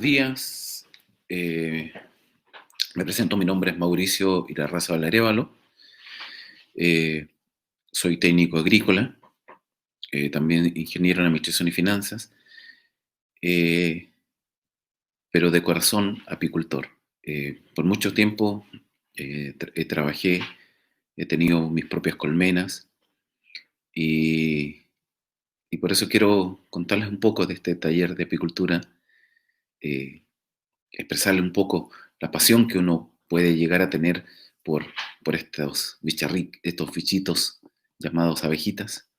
días. Me presento, mi nombre es Mauricio Irarrázaval Arévalo. eh, Soy técnico agrícola, también ingeniero en administración y finanzas, eh, pero de corazón apicultor. Por mucho tiempo trabajé, he tenido mis propias colmenas y, y por eso quiero contarles un poco de este taller de apicultura, eh, expresarle un poco la pasión que uno puede llegar a tener por, por estos bichitos llamados abejitas.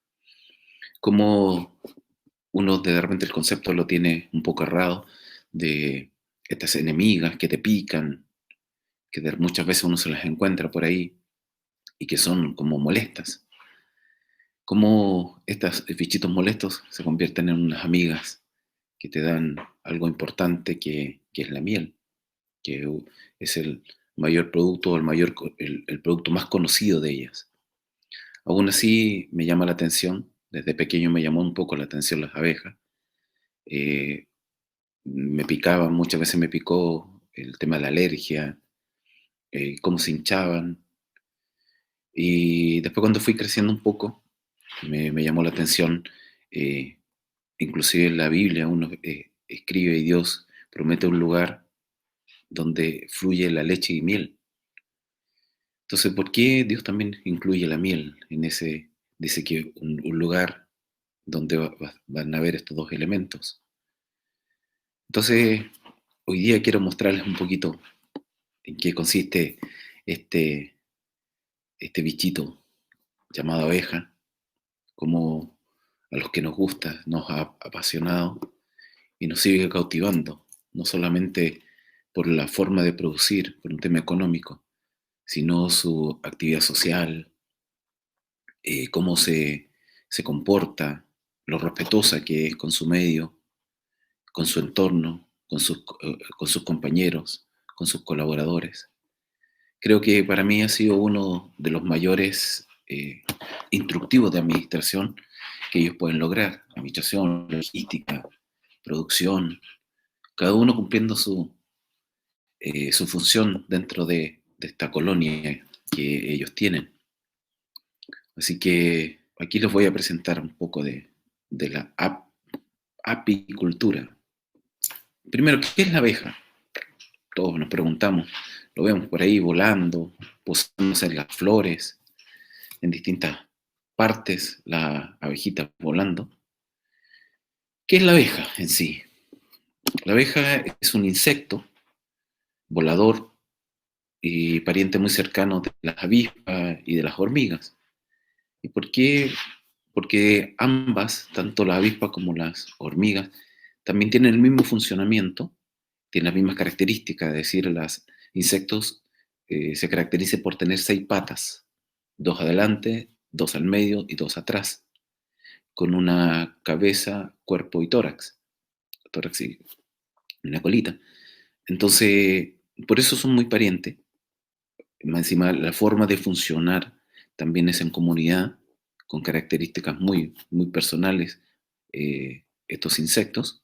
Como uno de repente el concepto lo tiene un poco errado de estas enemigas que te pican, que muchas veces uno se las encuentra por ahí y que son como molestas. Como estos bichitos molestos se convierten en unas amigas que te dan algo importante que es la miel, que es el mayor producto, el producto más conocido de ellas. Aún así me llama la atención, desde pequeño me llamó un poco la atención las abejas. Eh, Me picaban, muchas veces me picó el tema de la alergia, cómo se hinchaban. Y después cuando fui creciendo un poco, me llamó la atención, eh, inclusive en la Biblia uno escribe y Dios promete un lugar donde fluye la leche y miel. Entonces, ¿por qué Dios también incluye la miel en ese? Dice que un lugar donde van a haber estos dos elementos. Entonces, hoy día quiero mostrarles un poquito en qué consiste este, este bichito llamado abeja, cómo a los que nos gusta, nos ha apasionado y nos sigue cautivando, no solamente por la forma de producir, por un tema económico, sino su actividad social, cómo se comporta, lo respetuosa que es con su medio, con su entorno, con sus compañeros, con sus colaboradores. Creo que para mí ha sido uno de los mayores instructivos de administración que ellos pueden lograr. Administración, logística, producción, cada uno cumpliendo su función dentro de esta colonia que ellos tienen. Así que aquí les voy a presentar un poco de la apicultura. Primero, ¿qué es la abeja? Todos nos preguntamos, lo vemos por ahí volando, posándose en las flores, en distintas partes, la abejita volando. ¿Qué es la abeja en sí? La abeja es un insecto volador y pariente muy cercano de las avispas y de las hormigas. ¿Y por qué? Porque ambas, tanto la avispa como las hormigas, también tienen el mismo funcionamiento, tienen las mismas características, es decir, los insectos se caracterizan por tener 6 patas, 2 adelante, 2 al medio y 2 atrás, con una cabeza, cuerpo y tórax y una colita. Entonces, por eso son muy parientes. Más encima, la forma de funcionar también es en comunidad, con características muy personales, estos insectos.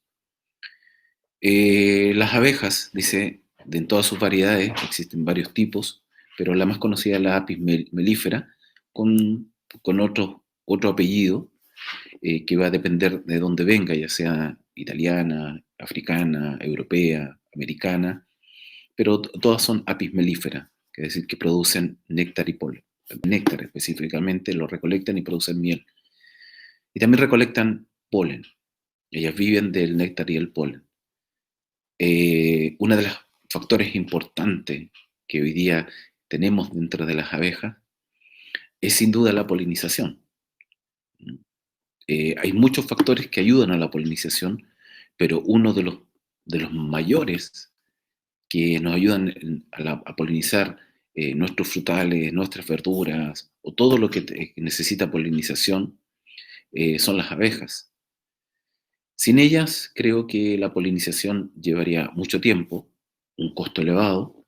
Las abejas, dice, en todas sus variedades, existen varios tipos, pero la más conocida es la apis mellifera, con otro apellido, que va a depender de dónde venga, ya sea italiana, africana, europea, americana, pero todas son apis mellifera, que es decir, que producen néctar y polen. Néctar específicamente lo recolectan y producen miel. Y también recolectan polen. Ellas viven del néctar y el polen. Uno de los factores importantes que hoy día tenemos dentro de las abejas es sin duda la polinización. Hay muchos factores que ayudan a la polinización, pero uno de los mayores que nos ayudan a polinizar nuestros frutales, nuestras verduras o todo lo que necesita polinización son las abejas. Sin ellas, creo que la polinización llevaría mucho tiempo, un costo elevado,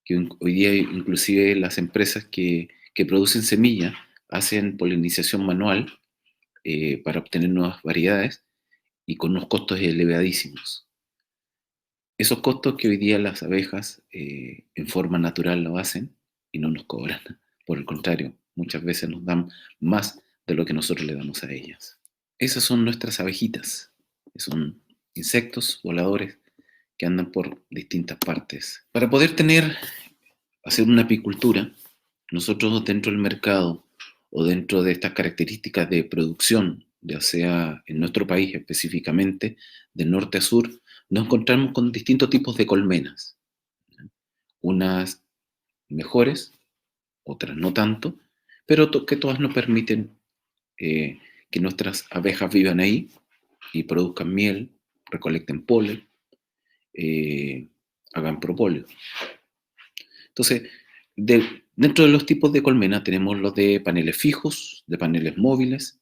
que hoy día inclusive las empresas que producen semillas hacen polinización manual para obtener nuevas variedades y con unos costos elevadísimos. Esos costos que hoy día las abejas en forma natural lo hacen y no nos cobran. Por el contrario, muchas veces nos dan más de lo que nosotros le damos a ellas. Esas son nuestras abejitas. Son insectos voladores que andan por distintas partes. Para poder hacer una apicultura, nosotros dentro del mercado o dentro de estas características de producción, ya sea en nuestro país específicamente, de norte a sur, nos encontramos con distintos tipos de colmenas, unas mejores, otras no tanto, pero que todas nos permiten eh, que nuestras abejas vivan ahí y produzcan miel, recolecten polen, eh, hagan propóleo. Entonces, dentro de los tipos de colmena tenemos los de paneles fijos, de paneles móviles,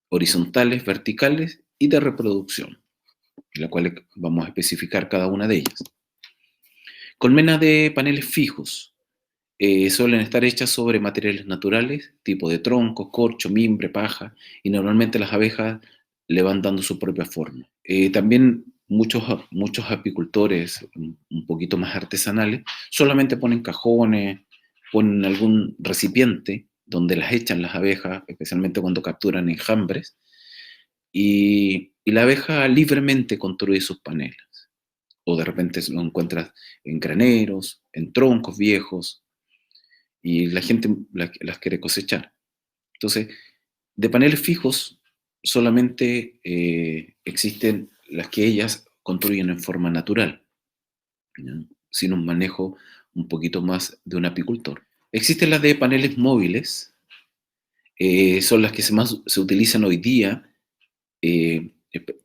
horizontales, verticales y de reproducción, en la cual vamos a especificar cada una de ellas. Colmenas de paneles fijos suelen estar hechas sobre materiales naturales, tipo de tronco, corcho, mimbre, paja, y normalmente las abejas le van dando su propia forma. También muchos apicultores un poquito más artesanales solamente ponen cajones, ponen algún recipiente donde las echan las abejas, especialmente cuando capturan enjambres, y la abeja libremente construye sus paneles. O de repente lo encuentras en graneros, en troncos viejos, y la gente las quiere cosechar. Entonces, de paneles fijos solamente existen las que ellas construyen en forma natural, ¿ya? Sin un manejo un poquito más de un apicultor. Existen las de paneles móviles, son las que más se utilizan hoy día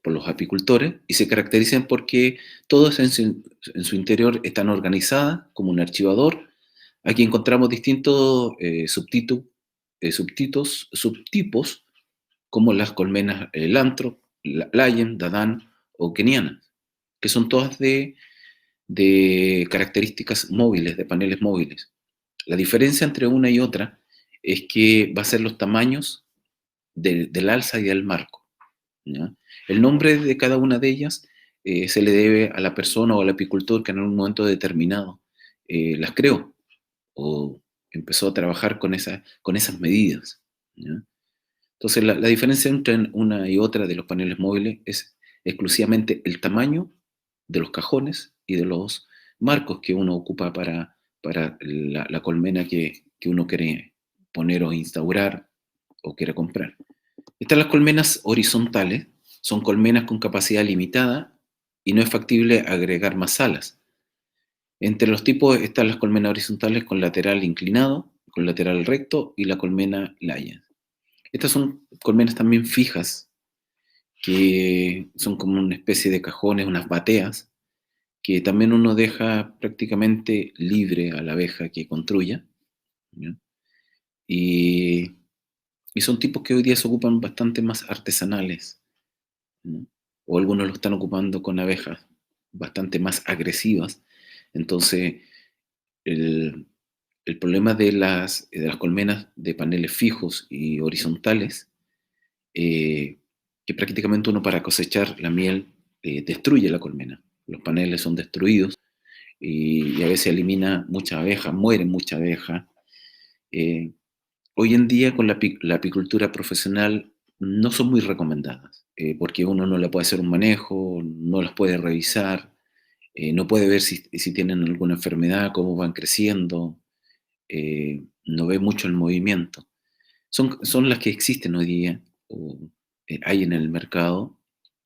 por los apicultores y se caracterizan porque todas en su interior están organizadas como un archivador. Aquí encontramos distintos subtipos como las colmenas Lanthrop, Lion, Dadan o Kenianas, que son todas de características móviles, de paneles móviles. La diferencia entre una y otra es que va a ser los tamaños del alza y del marco, ¿ya? El nombre de cada una de ellas se le debe a la persona o al apicultor que en un momento determinado las creó o empezó a trabajar con esas medidas, ¿ya? Entonces, la diferencia entre una y otra de los paneles móviles es exclusivamente el tamaño de los cajones y de los marcos que uno ocupa para la colmena que uno quiere poner o instaurar o quiere comprar. Están las colmenas horizontales, son colmenas con capacidad limitada y no es factible agregar más salas. Entre los tipos están las colmenas horizontales con lateral inclinado, con lateral recto y la colmena laya. Estas son colmenas también fijas, que son como una especie de cajones, unas bateas, que también uno deja prácticamente libre a la abeja que construya, ¿ya? Y, y son tipos que hoy día se ocupan bastante más artesanales, ¿no? O algunos lo están ocupando con abejas bastante más agresivas. Entonces, el, el problema de las colmenas de paneles fijos y horizontales, eh, que prácticamente uno para cosechar la miel destruye la colmena. Los paneles son destruidos y a veces elimina muchas abejas, mueren muchas abejas. Eh, Hoy en día con la apicultura profesional no son muy recomendadas, porque uno no le puede hacer un manejo, no las puede revisar, no puede ver si tienen alguna enfermedad, cómo van creciendo, no ve mucho el movimiento. Son las que existen hoy día, o hay en el mercado,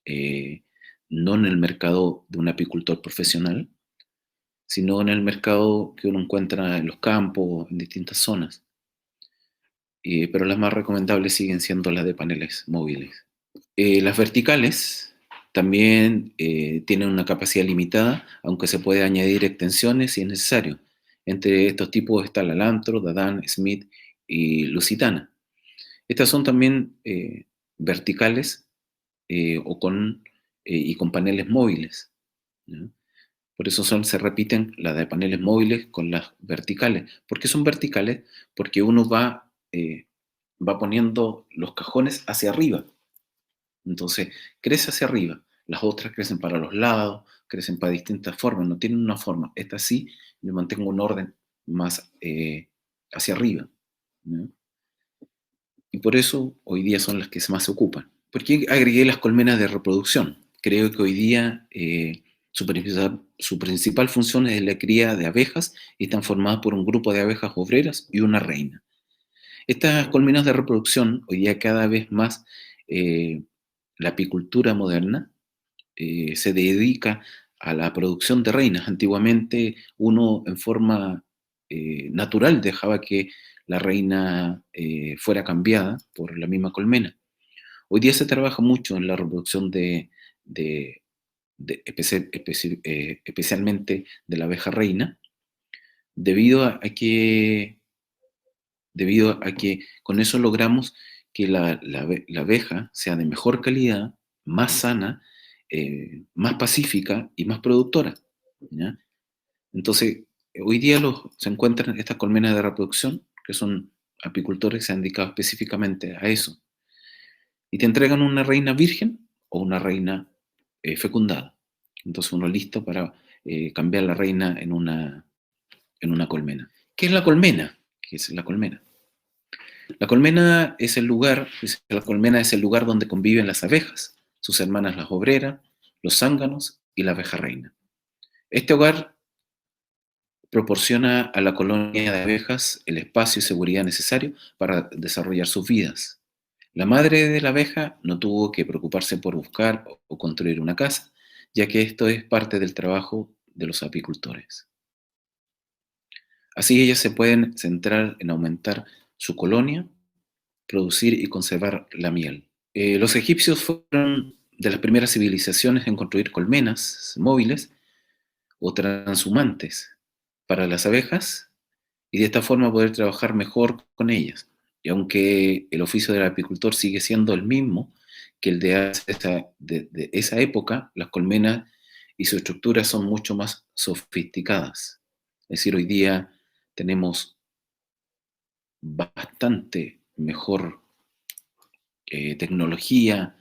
eh, no en el mercado de un apicultor profesional, sino en el mercado que uno encuentra en los campos, en distintas zonas. Pero las más recomendables siguen siendo las de paneles móviles. Las verticales también tienen una capacidad limitada, aunque se puede añadir extensiones si es necesario. Entre estos tipos está la Lantro, Dadan, Smith y Lusitana. Estas son también verticales y con paneles móviles, ¿ya? Por eso se repiten las de paneles móviles con las verticales. ¿Por qué son verticales? Porque uno va poniendo los cajones hacia arriba. Entonces, crece hacia arriba. las otras crecen para los lados, crecen para distintas formas, no tienen una forma. Esta sí, yo mantengo un orden más hacia arriba, ¿no? Y por eso hoy día son las que más se ocupan. ¿Por qué agregué las colmenas de reproducción? Creo que hoy día su principal función es la cría de abejas y están formadas por un grupo de abejas obreras y una reina. Estas colmenas de reproducción, hoy día cada vez más eh, la apicultura moderna se dedica a la producción de reinas. Antiguamente uno en forma natural dejaba que la reina fuera cambiada por la misma colmena. Hoy día se trabaja mucho en la reproducción de- especialmente de la abeja reina, debido debido a que con eso logramos que la abeja sea de mejor calidad, más sana, más pacífica y más productora, ¿ya? Entonces, hoy día se encuentran estas colmenas de reproducción, que son apicultores que se han dedicado específicamente a eso, y te entregan una reina virgen o una reina fecundada. Entonces uno listo para cambiar la reina en una colmena. ¿Qué es la colmena? ¿Qué es la colmena? La colmena es el lugar, la colmena es el lugar donde conviven las abejas, sus hermanas las obreras, los zánganos y la abeja reina. Este hogar proporciona a la colonia de abejas el espacio y seguridad necesario para desarrollar sus vidas. La madre de la abeja no tuvo que preocuparse por buscar o construir una casa, ya que esto es parte del trabajo de los apicultores. Así ellas se pueden centrar en aumentar su colonia, producir y conservar la miel. Los egipcios fueron de las primeras civilizaciones en construir colmenas móviles o transhumantes para las abejas y de esta forma poder trabajar mejor con ellas. Y aunque el oficio del apicultor sigue siendo el mismo que el de esa época, las colmenas y su estructura son mucho más sofisticadas. Es decir, hoy día tenemos bastante mejor tecnología,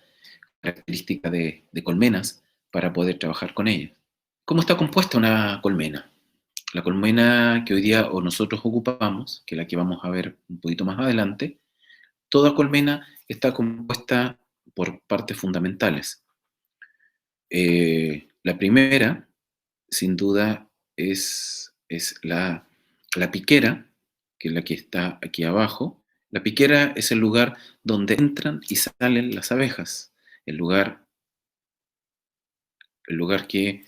característica de colmenas para poder trabajar con ellas. ¿Cómo está compuesta una colmena? La colmena que hoy día o nosotros ocupamos, que es la que vamos a ver un poquito más adelante, toda colmena está compuesta por partes fundamentales. La primera, sin duda, es la piquera, que es la que está aquí abajo. La piquera es el lugar donde entran y salen las abejas, el lugar, el lugar que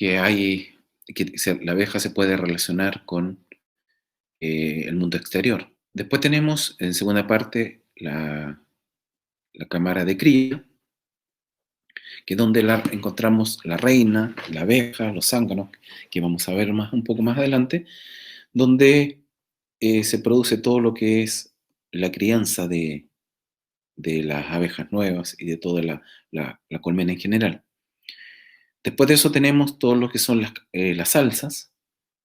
hay, la abeja se puede relacionar con el mundo exterior. Después tenemos en segunda parte la cámara de cría, que es donde encontramos la reina, la abeja, los zánganos, que vamos a ver más, un poco más adelante, donde se produce todo lo que es la crianza de las abejas nuevas y de toda la colmena en general. Después de eso tenemos todo lo que son las salsas,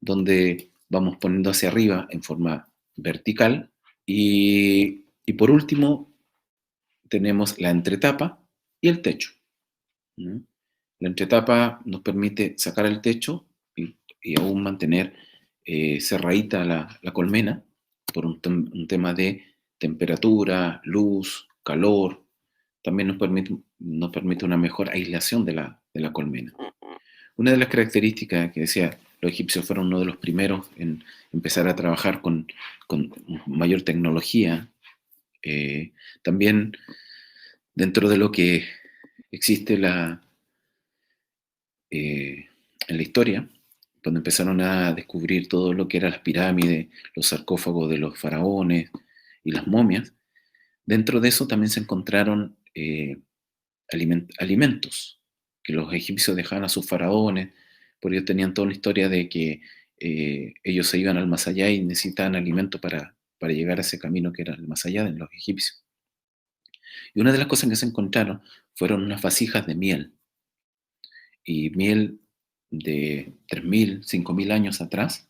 donde vamos poniendo hacia arriba en forma vertical. Y por último tenemos la entretapa y el techo, ¿no? La entretapa nos permite sacar el techo y aún mantener cerradita la colmena por un tema de temperatura, luz, calor. También nos permite una mejor aislación de la colmena. Una de las características que decía, los egipcios fueron uno de los primeros en empezar a trabajar con mayor tecnología. También dentro de lo que existe eh, en la historia, cuando empezaron a descubrir todo lo que eran las pirámides, los sarcófagos de los faraones y las momias, dentro de eso también se encontraron alimentos que los egipcios dejaban a sus faraones, porque ellos tenían toda una historia de que ellos se iban al más allá y necesitaban alimento para llegar a ese camino que era el más allá de los egipcios. Y una de las cosas que se encontraron fueron unas vasijas de miel, y miel de 3.000, 5.000 años atrás.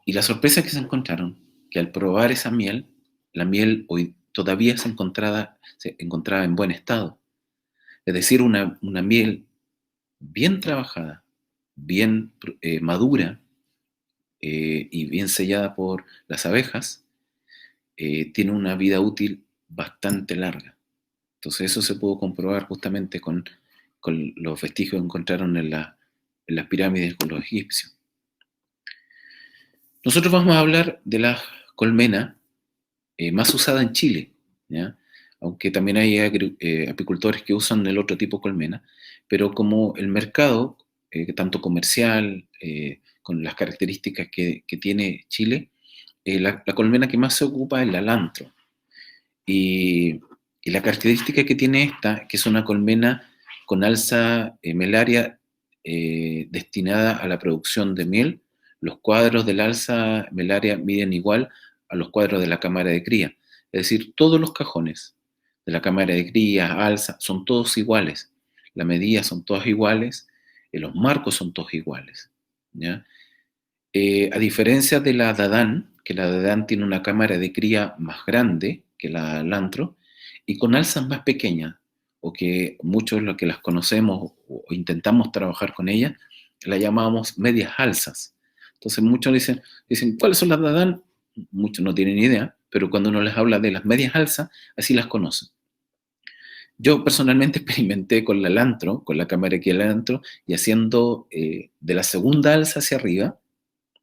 Y la sorpresa que se encontraron, que al probar esa miel, la miel hoy todavía se encontraba en buen estado. Es decir, una miel bien trabajada, bien madura y bien sellada por las abejas, tiene una vida útil bastante larga. Entonces eso se pudo comprobar justamente con los vestigios que encontraron en las pirámides con los egipcios. Nosotros vamos a hablar de la colmena más usada en Chile, ¿ya? Aunque también hay apicultores que usan el otro tipo de colmena, pero como el mercado, tanto comercial, con las características que tiene Chile, la colmena que más se ocupa es la lantro. Y, y la característica que tiene esta, que es una colmena con alza melaria destinada a la producción de miel, los cuadros del alza melaria miden igual a los cuadros de la cámara de cría. Es decir, todos los cajones de la cámara de cría, alza, son todos iguales. Las medidas son todas iguales, los marcos son todos iguales. ¿Ya? A diferencia de la Dadán, que la Dadán tiene una cámara de cría más grande que la Lantro y con alzas más pequeñas, o que muchos los que las conocemos o intentamos trabajar con ellas, la llamamos medias alzas. Entonces muchos dicen, ¿cuáles son las Dadán? Muchos no tienen idea, pero cuando uno les habla de las medias alzas, así las conocen. Yo personalmente experimenté con la Lantro, con la cámara de cría de la Lantro, y haciendo de la segunda alza hacia arriba,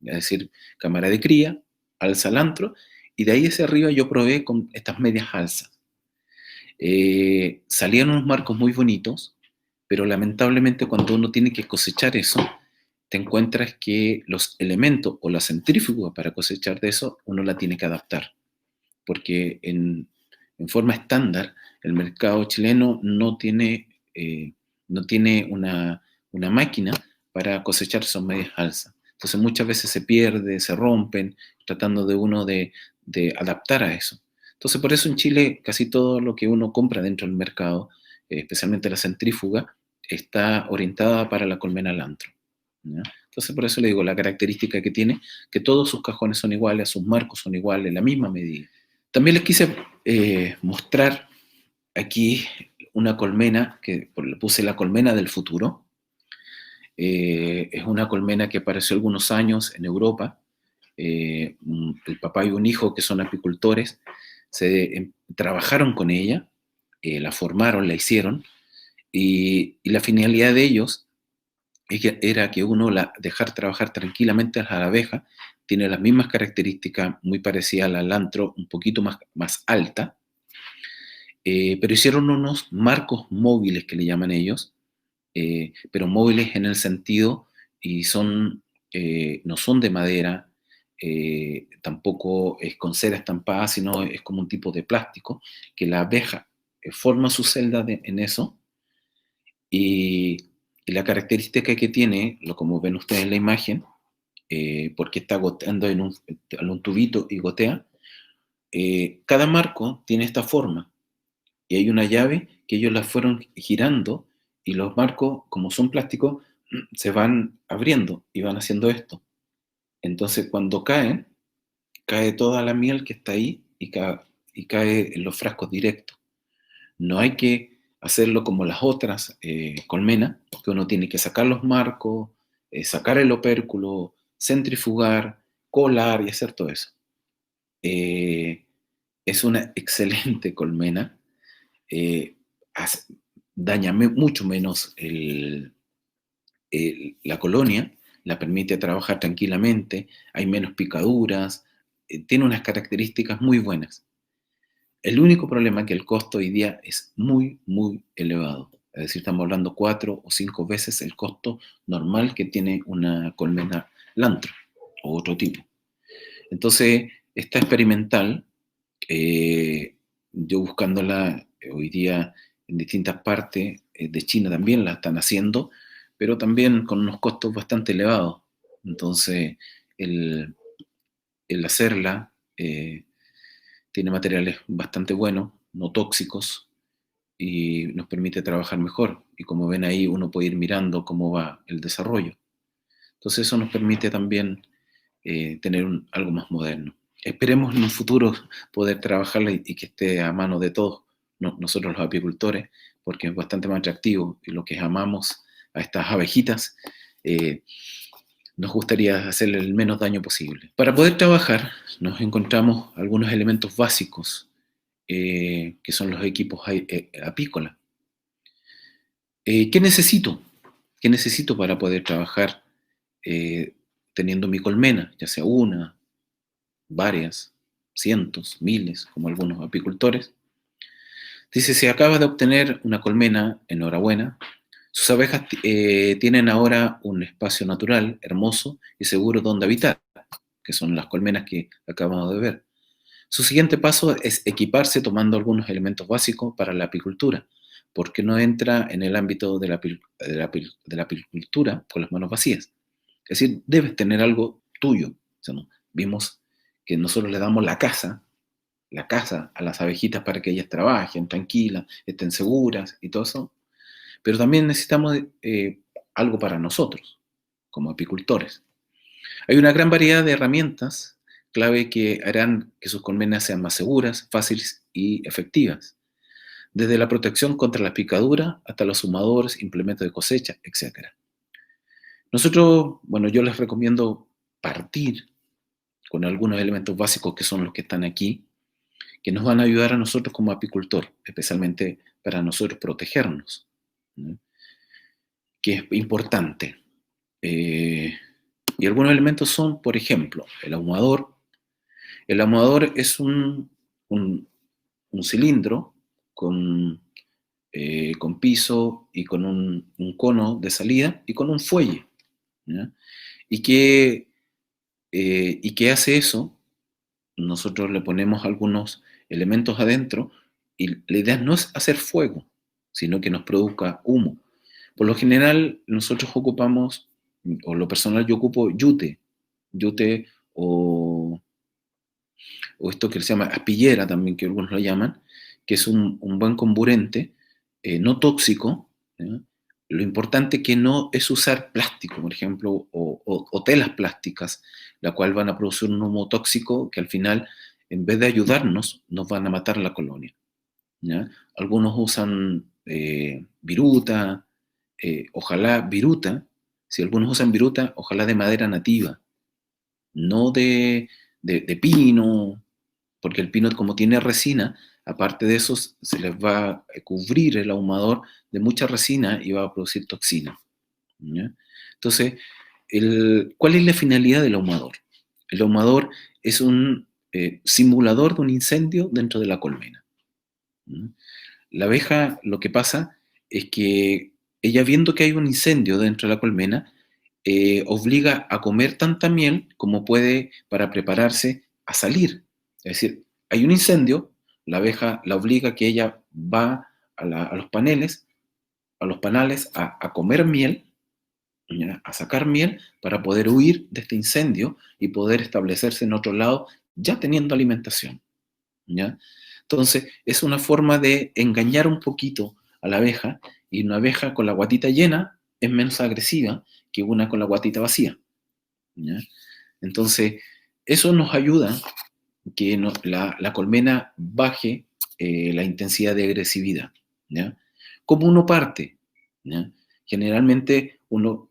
es decir, cámara de cría, alza al antro, y de ahí hacia arriba yo probé con estas medias alzas. Salían unos marcos muy bonitos, pero lamentablemente cuando uno tiene que cosechar eso, te encuentras que los elementos o la centrífuga para cosechar de eso, uno la tiene que adaptar, porque en forma estándar el mercado chileno no tiene una máquina para cosechar esas medias alzas. Entonces muchas veces se pierde, se rompen, tratando de uno de adaptar a eso. Entonces por eso en Chile casi todo lo que uno compra dentro del mercado, especialmente la centrífuga, está orientada para la colmena Lantro, ¿ya? Entonces por eso le digo, la característica que tiene, que todos sus cajones son iguales, sus marcos son iguales, la misma medida. También les quise mostrar aquí una colmena, que le puse la colmena del futuro. Es una colmena que apareció algunos años en Europa. El papá y un hijo que son apicultores trabajaron con ella, la formaron, la hicieron, y la finalidad de ellos era que uno dejar trabajar tranquilamente a la abeja. Tiene las mismas características, muy parecida a la lantro, un poquito más alta, pero hicieron unos marcos móviles que le llaman ellos, pero móviles en el sentido, y no son de madera, tampoco es con cera estampada, sino es como un tipo de plástico, que la abeja forma su celda en eso, y, y la característica que tiene, como ven ustedes en la imagen, porque está goteando en un tubito y gotea, cada marco tiene esta forma, y hay una llave que ellos la fueron girando, y los marcos, como son plásticos, se van abriendo y van haciendo esto. Entonces cuando cae toda la miel que está ahí y cae en los frascos directos. No hay que hacerlo como las otras colmenas, que uno tiene que sacar los marcos, sacar el opérculo, centrifugar, colar y hacer todo eso. Es una excelente colmena, eh, daña mucho menos la colonia, la permite trabajar tranquilamente, hay menos picaduras, tiene unas características muy buenas. El único problema es que el costo hoy día es muy, muy elevado. Es decir, estamos hablando 4 o 5 veces el costo normal que tiene una colmena lantro o otro tipo. Entonces, esta experimental, yo buscándola hoy día en distintas partes de China también la están haciendo, pero también con unos costos bastante elevados. Entonces, el hacerla tiene materiales bastante buenos, no tóxicos, y nos permite trabajar mejor. Y como ven ahí, uno puede ir mirando cómo va el desarrollo. Entonces eso nos permite también tener algo más moderno. Esperemos en un futuro poder trabajarla y que esté a mano de todos nosotros los apicultores, porque es bastante más atractivo y lo que amamos a estas abejitas, nos gustaría hacerle el menos daño posible. Para poder trabajar nos encontramos algunos elementos básicos, que son los equipos apícolas. ¿Qué necesito? ¿Qué necesito para poder trabajar teniendo mi colmena, ya sea una, varias, cientos, miles, como algunos apicultores? Dice, si acabas de obtener una colmena, enhorabuena. Sus abejas tienen ahora un espacio natural, hermoso y seguro donde habitar, que son las colmenas que acabamos de ver. Su siguiente paso es equiparse tomando algunos elementos básicos para la apicultura, porque no entra en el ámbito de la apicultura con las manos vacías. Es decir, debes tener algo tuyo. O sea, ¿no? Vimos que nosotros le damos la casa a las abejitas para que ellas trabajen tranquilas, estén seguras y todo eso, pero también necesitamos algo para nosotros, como apicultores. Hay una gran variedad de herramientas clave que harán que sus colmenas sean más seguras, fáciles y efectivas, desde la protección contra la picadura hasta los ahumadores, implementos de cosecha, etc. Nosotros, bueno, yo les recomiendo partir con algunos elementos básicos que son los que están aquí, que nos van a ayudar a nosotros como apicultor, especialmente para nosotros protegernos, ¿no? Que es importante. Y algunos elementos son, por ejemplo, el ahumador. El ahumador es un cilindro con piso y con un cono de salida y con un fuelle, ¿ya? ¿Y qué hace eso? Nosotros le ponemos algunos elementos adentro y la idea no es hacer fuego, sino que nos produzca humo. Por lo general, nosotros ocupamos, o lo personal yo ocupo yute o esto que se llama aspillera también, que algunos lo llaman, que es un buen comburente, no tóxico, ¿ya? Lo importante que no es usar plástico, por ejemplo, o telas plásticas, la cual van a producir un humo tóxico que al final, en vez de ayudarnos, nos van a matar la colonia, ¿ya? Algunos usan viruta, ojalá viruta, si algunos usan viruta, ojalá de madera nativa, no de pino, porque el pino como tiene resina, aparte de eso se les va a cubrir el ahumador de mucha resina y va a producir toxina, ¿ya? Entonces, ¿cuál es la finalidad del ahumador? El ahumador es un simulador de un incendio dentro de la colmena, ¿ya? La abeja, lo que pasa es que ella, viendo que hay un incendio dentro de la colmena, obliga a comer tanta miel como puede para prepararse a salir. Es decir, hay un incendio, la abeja la obliga a que ella va a los panales a comer miel, ¿ya? A sacar miel para poder huir de este incendio y poder establecerse en otro lado ya teniendo alimentación, ¿ya? Entonces, es una forma de engañar un poquito a la abeja, y una abeja con la guatita llena es menos agresiva que una con la guatita vacía, ¿ya? Entonces, eso nos ayuda que la colmena baje la intensidad de agresividad, ¿ya? ¿Cómo uno parte? ¿Ya? Generalmente uno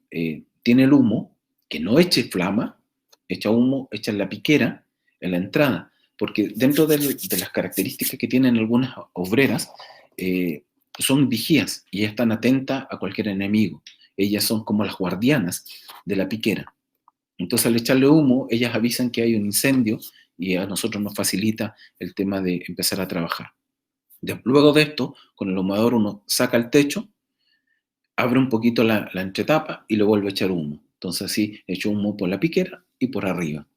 tiene el humo, que no eche flama, echa humo, echa en la piquera, en la entrada, porque dentro de las características que tienen algunas obreras, son vigías y están atentas a cualquier enemigo. Ellas son como las guardianas de la piquera. Entonces, al echarle humo, ellas avisan que hay un incendio y a nosotros nos facilita el tema de empezar a trabajar. Luego de esto, con el ahumador uno saca el techo, abre un poquito la entretapa y le vuelve a echar humo. Entonces así echo humo por la piquera y por arriba.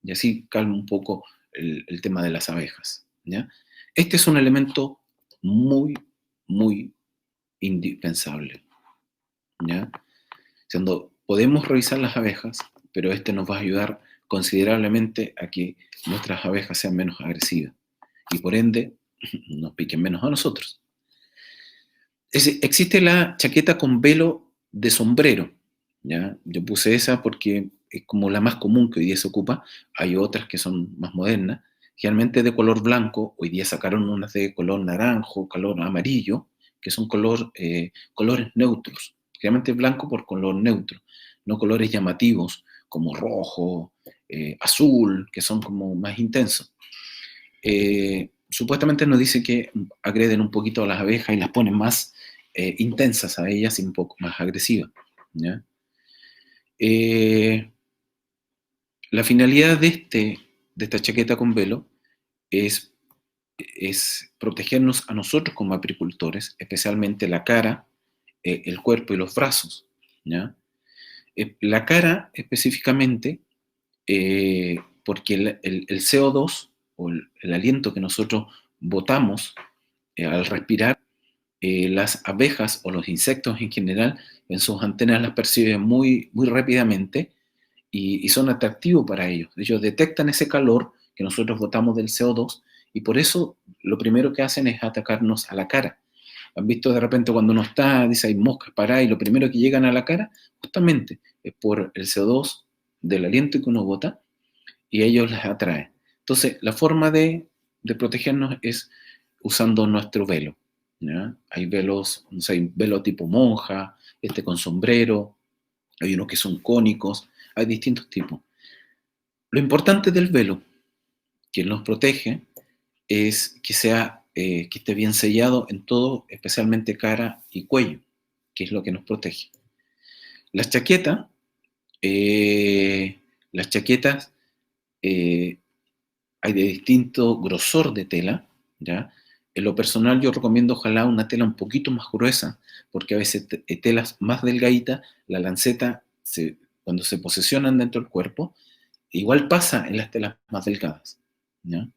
Y así calma un poco el tema de las abejas, ¿ya? Este es un elemento muy, muy indispensable, ¿ya? Siendo, podemos revisar las abejas, pero este nos va a ayudar considerablemente a que nuestras abejas sean menos agresivas y por ende nos piquen menos a nosotros. Existe la chaqueta con velo de sombrero, ¿ya? Yo puse esa porque es como la más común que hoy día se ocupa. Hay otras que son más modernas, generalmente de color blanco. Hoy día sacaron unas de color naranjo, color amarillo, que son colores neutros. Generalmente blanco por color neutro, no colores llamativos como rojo, azul, que son como más intensos. Supuestamente nos dice que agreden un poquito a las abejas y las ponen más intensas a ellas y un poco más agresivas, ¿ya? Eh, la finalidad de esta chaqueta con velo es, es protegernos a nosotros como apicultores, especialmente la cara, el cuerpo y los brazos, ¿ya? La cara específicamente, porque el CO2 o el aliento que nosotros botamos al respirar, las abejas o los insectos en general en sus antenas las perciben muy, muy rápidamente y son atractivos para ellos. Ellos detectan ese calor que nosotros botamos del CO2 y por eso lo primero que hacen es atacarnos a la cara. ¿Han visto de repente cuando uno está, dice hay moscas paradas y lo primero que llegan a la cara? Justamente es por el CO2 del aliento que uno bota y ellos les atraen. Entonces, la forma de protegernos es usando nuestro velo, ¿ya? Hay velos, no sé, hay velo tipo monja, con sombrero, hay unos que son cónicos, hay distintos tipos. Lo importante del velo, que nos protege, es que que esté bien sellado en todo, especialmente cara y cuello, que es lo que nos protege. Las chaquetas, eh, las chaquetas eh, hay de distinto grosor de tela, ¿ya? En lo personal yo recomiendo ojalá una tela un poquito más gruesa, porque a veces telas más delgaditas, la lanceta, cuando se posesionan dentro del cuerpo, igual pasa en las telas más delgadas, ¿ya?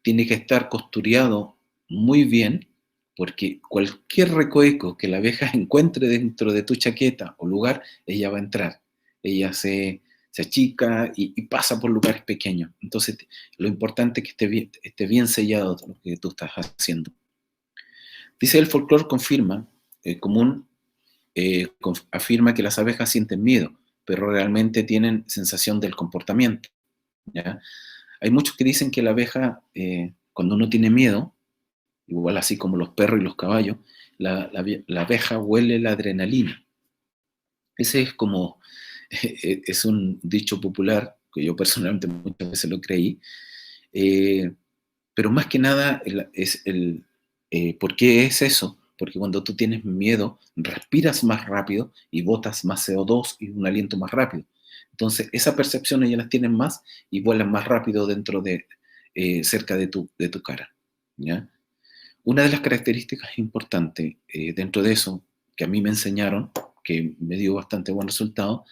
Tiene que estar costureado muy bien, porque cualquier recoveco que la abeja encuentre dentro de tu chaqueta o lugar, ella va a entrar. Ella se achica y pasa por lugares pequeños. Entonces, lo importante es que esté bien sellado lo que tú estás haciendo. Dice el folclore confirma, común, afirma que las abejas sienten miedo, pero realmente tienen sensación del comportamiento, ¿ya? Hay muchos que dicen que la abeja, cuando uno tiene miedo, igual así como los perros y los caballos, la abeja huele la adrenalina. Ese es como, es un dicho popular que yo personalmente muchas veces lo creí, eh, pero más que nada ¿por qué es eso? Porque cuando tú tienes miedo, respiras más rápido y botas más CO2 y un aliento más rápido. Entonces, esa percepción ellas las tienen más y vuelan más rápido cerca de tu cara, ¿ya? Una de las características importantes dentro de eso, que a mí me enseñaron, que me dio bastante buen resultado,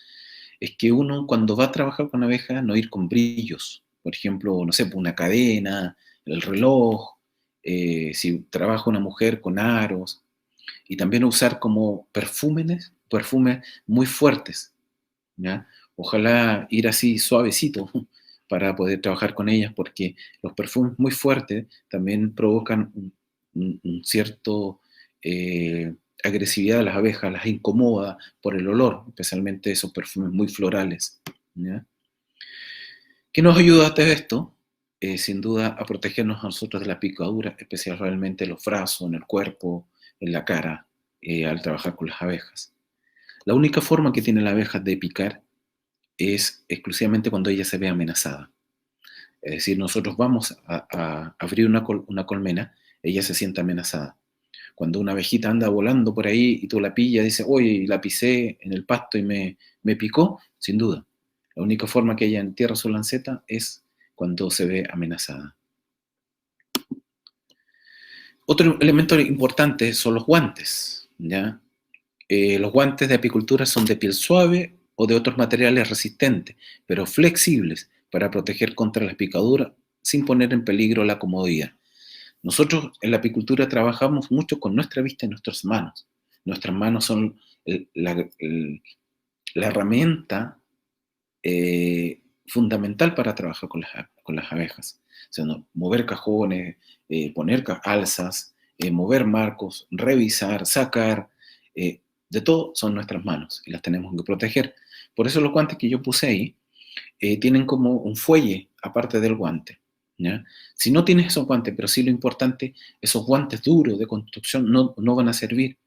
es que uno cuando va a trabajar con abejas no ir con brillos. Por ejemplo, no sé, una cadena, el reloj, si trabaja una mujer con aros, y también usar como perfumes muy fuertes, ¿ya? Ojalá ir así suavecito para poder trabajar con ellas, porque los perfumes muy fuertes también provocan un cierto agresividad a las abejas, las incomoda por el olor, especialmente esos perfumes muy florales, ¿ya? ¿Qué nos ayuda a hacer esto? Sin duda a protegernos a nosotros de la picadura, especialmente en los brazos, en el cuerpo, en la cara, al trabajar con las abejas. La única forma que tiene la abeja de picar es exclusivamente cuando ella se ve amenazada. Es decir, nosotros vamos a abrir una colmena, ella se siente amenazada. Cuando una abejita anda volando por ahí y tú la pillas, dice, oye, la pisé en el pasto y me picó, sin duda. La única forma que ella entierra su lanceta es cuando se ve amenazada. Otro elemento importante son los guantes, ¿ya? Los guantes de apicultura son de piel suave o de otros materiales resistentes, pero flexibles para proteger contra las picaduras sin poner en peligro la comodidad. Nosotros en la apicultura trabajamos mucho con nuestra vista y nuestras manos. Nuestras manos son la herramienta fundamental para trabajar con las abejas. O sea, mover cajones, poner alzas, mover marcos, revisar, sacar, de todo son nuestras manos y las tenemos que proteger. Por eso los guantes que yo puse ahí tienen como un fuelle aparte del guante, ¿ya? Si no tienes esos guantes, pero sí lo importante, esos guantes duros de construcción no van a servir,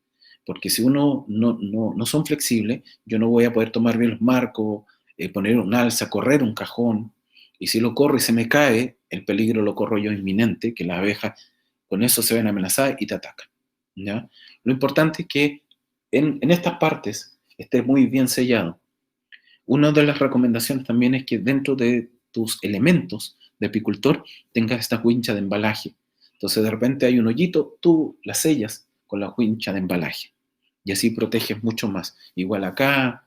porque si uno no son flexibles, yo no voy a poder tomar bien los marcos, poner un alza, correr un cajón, y si lo corro y se me cae, el peligro lo corro yo inminente, que las abejas con eso se ven amenazadas y te atacan, ¿ya? Lo importante es que en estas partes esté muy bien sellado. Una de las recomendaciones también es que dentro de tus elementos de apicultor tengas esta wincha de embalaje. Entonces de repente hay un hoyito, tú la sellas con la wincha de embalaje y así proteges mucho más. Igual acá,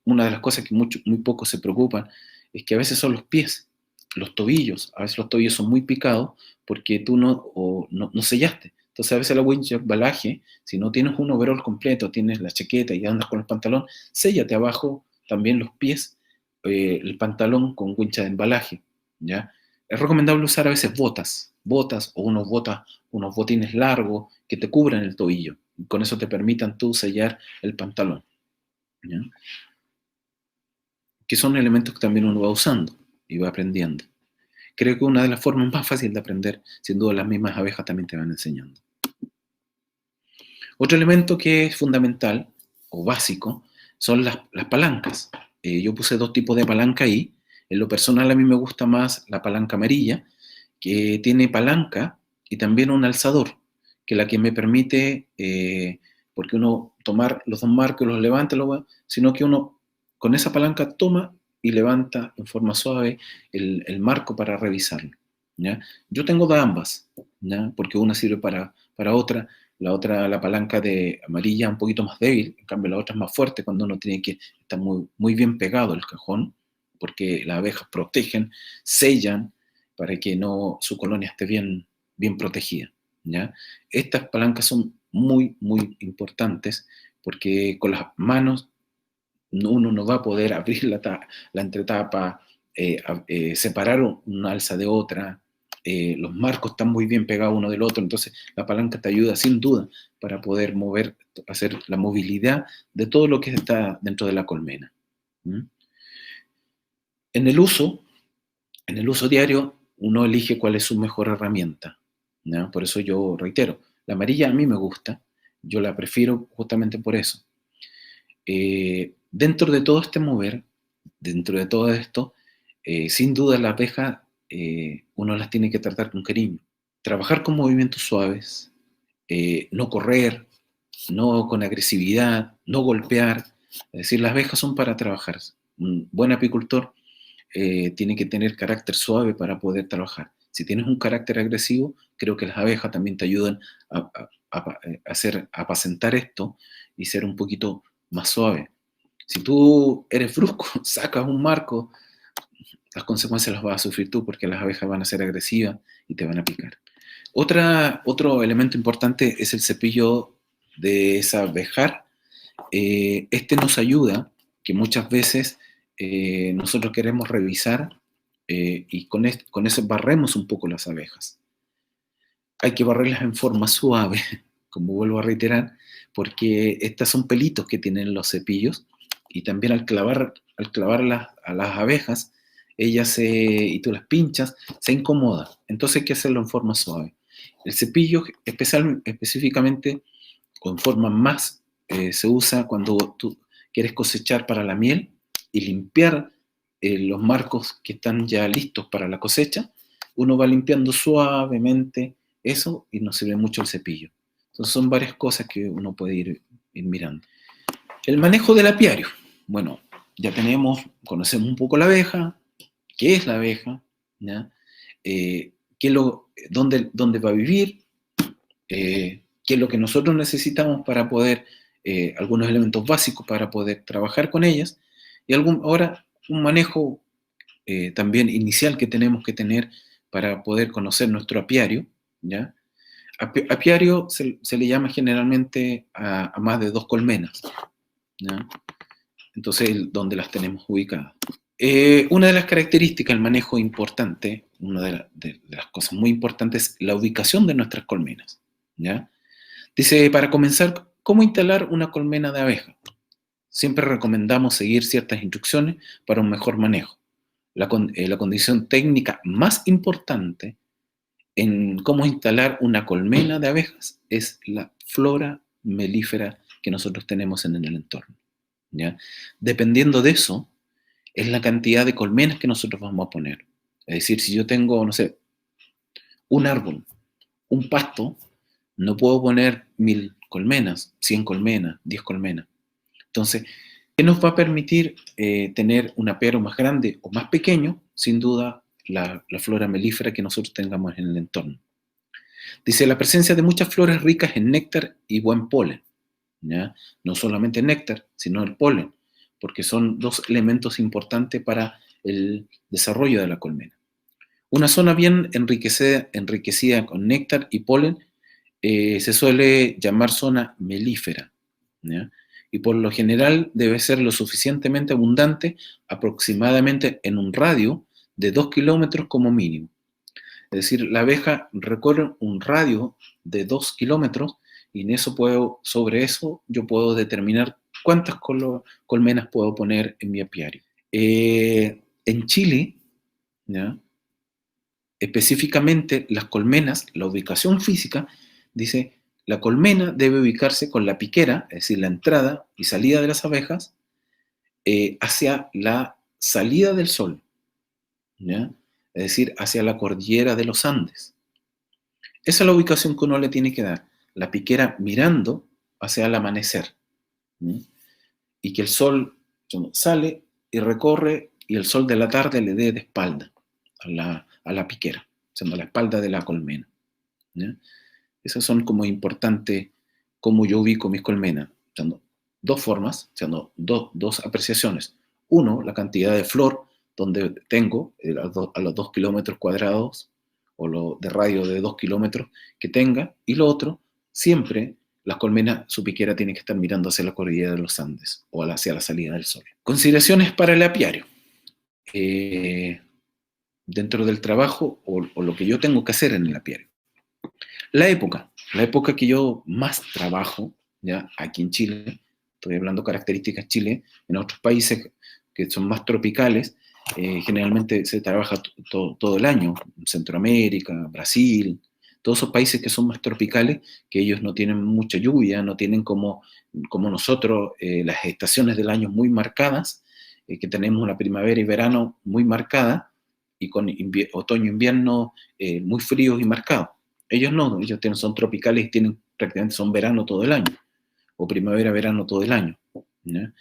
una de las cosas que muy pocos se preocupan es que a veces son los pies, los tobillos. A veces los tobillos son muy picados porque tú no sellaste. Entonces a veces la wincha de embalaje, si no tienes un overol completo, tienes la chaqueta y andas con el pantalón, séllate abajo también los pies, el pantalón con wincha de embalaje, ¿ya? Es recomendable usar a veces botas o unos botines largos que te cubran el tobillo. Con eso te permitan tú sellar el pantalón, ¿ya? Que son elementos que también uno va usando y va aprendiendo. Creo que una de las formas más fáciles de aprender, sin duda las mismas abejas también te van enseñando. Otro elemento que es fundamental o básico son las palancas. Yo puse dos tipos de palanca ahí. En lo personal a mí me gusta más la palanca amarilla, que tiene palanca y también un alzador, que es la que me permite, porque uno tomar los dos marcos, los levanta, sino que uno con esa palanca toma y levanta en forma suave el marco para revisarlo, ¿ya? Yo tengo de ambas, ¿ya? Porque una sirve para otra. La otra, la palanca de amarilla, un poquito más débil, en cambio la otra es más fuerte cuando uno tiene que estar muy bien pegado el cajón, porque las abejas protegen, sellan para que no, su colonia esté bien protegida, ¿ya? Estas palancas son muy importantes porque con las manos uno no va a poder abrir la entretapa, separar una alza de otra, los marcos están muy bien pegados uno del otro, entonces la palanca te ayuda sin duda para poder mover, hacer la movilidad de todo lo que está dentro de la colmena. ¿Mm? En el uso, en el uso diario, uno elige cuál es su mejor herramienta, ¿no? Por eso yo reitero, la amarilla a mí me gusta, yo la prefiero justamente por eso. Dentro de todo este mover, dentro de todo esto, sin duda las abejas uno las tiene que tratar con cariño. Trabajar con movimientos suaves, no correr, no con agresividad, no golpear. Es decir, las abejas son para trabajar. Un buen apicultor tiene que tener carácter suave para poder trabajar. Si tienes un carácter agresivo, creo que las abejas también te ayudan a hacer apacentar esto y ser un poquito más suave. Si tú eres brusco, sacas un marco, las consecuencias las vas a sufrir tú porque las abejas van a ser agresivas y te van a picar. Otro elemento importante es el cepillo de esa abejar. Este nos ayuda, que muchas veces nosotros queremos revisar y con eso barremos un poco las abejas. Hay que barrerlas en forma suave, como vuelvo a reiterar, porque estas son pelitos que tienen los cepillos y también al clavar a las abejas, y tú las pinchas, se incomoda. Entonces hay que hacerlo en forma suave. El cepillo específicamente o en forma más se usa cuando tú quieres cosechar para la miel y limpiar los marcos que están ya listos para la cosecha. Uno va limpiando suavemente eso y no se ve mucho el cepillo. Entonces son varias cosas que uno puede ir mirando. El manejo del apiario. Bueno, ya conocemos un poco la abeja, qué es la abeja, ¿ya? Dónde va a vivir, qué es lo que nosotros necesitamos para poder, algunos elementos básicos para poder trabajar con ellas, y ahora un manejo también inicial que tenemos que tener para poder conocer nuestro apiario, ¿ya? Apiario se le llama generalmente a más de 2 colmenas, ¿ya? Entonces, donde las tenemos ubicadas. Una de las características del manejo importante, una de las cosas muy importantes, es la ubicación de nuestras colmenas, ¿ya? Dice, para comenzar, ¿cómo instalar una colmena de abeja? Siempre recomendamos seguir ciertas instrucciones para un mejor manejo. La condición técnica más importante en cómo instalar una colmena de abejas es la flora melífera que nosotros tenemos en el entorno, ¿ya? Dependiendo de eso, es la cantidad de colmenas que nosotros vamos a poner. Es decir, si yo tengo, no sé, un árbol, un pasto, no puedo poner 1000 colmenas, 100 colmenas, 10 colmenas. Entonces, ¿qué nos va a permitir tener un apiario más grande o más pequeño? Sin duda, la flora melífera que nosotros tengamos en el entorno. Dice, la presencia de muchas flores ricas en néctar y buen polen, ¿ya? No solamente néctar, sino el polen, porque son dos elementos importantes para el desarrollo de la colmena. Una zona bien enriquecida con néctar y polen se suele llamar zona melífera, ¿ya? Y por lo general debe ser lo suficientemente abundante, aproximadamente en un radio de 2 kilómetros como mínimo. Es decir, la abeja recorre un radio de 2 kilómetros y sobre eso yo puedo determinar cuántas colmenas puedo poner en mi apiario. En Chile, ¿ya? Específicamente las colmenas, la ubicación física, dice, la colmena debe ubicarse con la piquera, es decir, la entrada y salida de las abejas, hacia la salida del sol, ¿ya? Es decir, hacia la cordillera de los Andes. Esa es la ubicación que uno le tiene que dar, la piquera mirando hacia el amanecer, ¿sí? Y que el sol sale y recorre y el sol de la tarde le dé de espalda a la piquera, siendo la espalda de la colmena, ¿ya? Esas son como importantes cómo yo ubico mis colmenas, siendo dos formas, siendo dos apreciaciones. Uno, la cantidad de flor donde tengo a los 2 kilómetros cuadrados o de radio de 2 kilómetros que tenga, y lo otro, siempre las colmenas, su piquera tiene que estar mirando hacia la cordillera de los Andes o hacia la salida del sol. Consideraciones para el apiario. Dentro del trabajo o lo que yo tengo que hacer en el apiario. La época que yo más trabajo, ya aquí en Chile, estoy hablando características Chile, en otros países que son más tropicales, generalmente se trabaja todo el año, Centroamérica, Brasil, todos esos países que son más tropicales, que ellos no tienen mucha lluvia, no tienen como nosotros las estaciones del año muy marcadas, que tenemos una primavera y verano muy marcada, y con otoño e invierno muy fríos y marcados. Ellos no, ellos son tropicales y prácticamente son verano todo el año, o primavera, verano todo el año, ¿ya?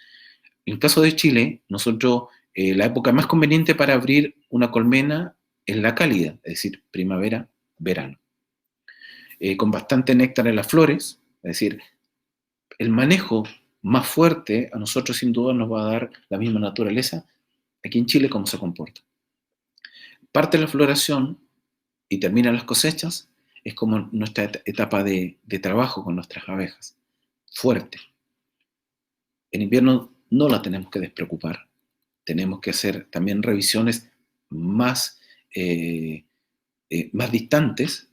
En el caso de Chile, nosotros, la época más conveniente para abrir una colmena es la cálida, es decir, primavera, verano. Con bastante néctar en las flores, es decir, el manejo más fuerte a nosotros sin duda nos va a dar la misma naturaleza aquí en Chile como se comporta. Parte de la floración y terminan las cosechas, es como nuestra etapa de trabajo con nuestras abejas, fuerte. En invierno no la tenemos que despreocupar, tenemos que hacer también revisiones más, más distantes,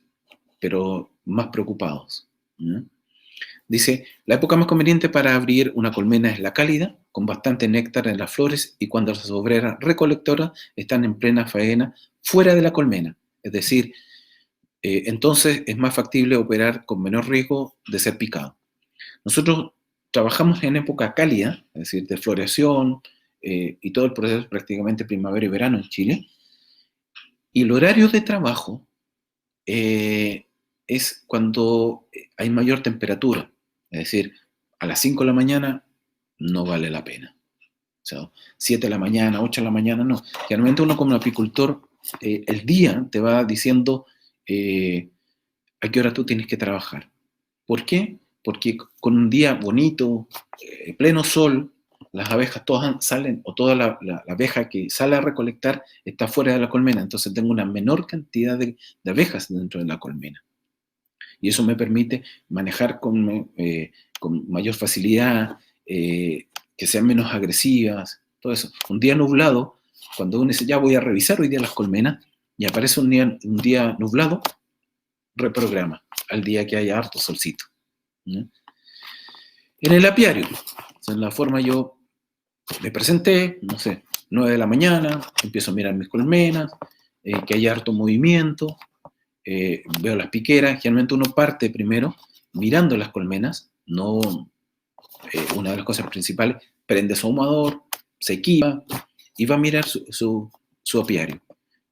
pero más preocupados, ¿no? Dice, la época más conveniente para abrir una colmena es la cálida, con bastante néctar en las flores y cuando las obreras recolectoras están en plena faena fuera de la colmena, es decir, entonces es más factible operar con menor riesgo de ser picado. Nosotros trabajamos en época cálida, es decir, de floración y todo el proceso prácticamente primavera y verano en Chile, y el horario de trabajo es cuando hay mayor temperatura, es decir, a las 5 de la mañana no vale la pena. O sea, 7 de la mañana, 8 de la mañana, no. Generalmente uno como apicultor, el día te va diciendo a qué hora tú tienes que trabajar. ¿Por qué? Porque con un día bonito, pleno sol, las abejas todas salen, o toda la abeja que sale a recolectar está fuera de la colmena, entonces tengo una menor cantidad de abejas dentro de la colmena. Y eso me permite manejar con mayor facilidad, que sean menos agresivas, todo eso. Un día nublado, cuando uno dice, ya voy a revisar hoy día las colmenas, y aparece un día nublado, reprograma al día que haya harto solcito, ¿no? En el apiario, en la forma yo me presenté, no sé, 9 de la mañana, empiezo a mirar mis colmenas, que hay harto movimiento, veo las piqueras. Generalmente uno parte primero mirando las colmenas, no una de las cosas principales, prende su ahumador, se equipa y va a mirar su apiario.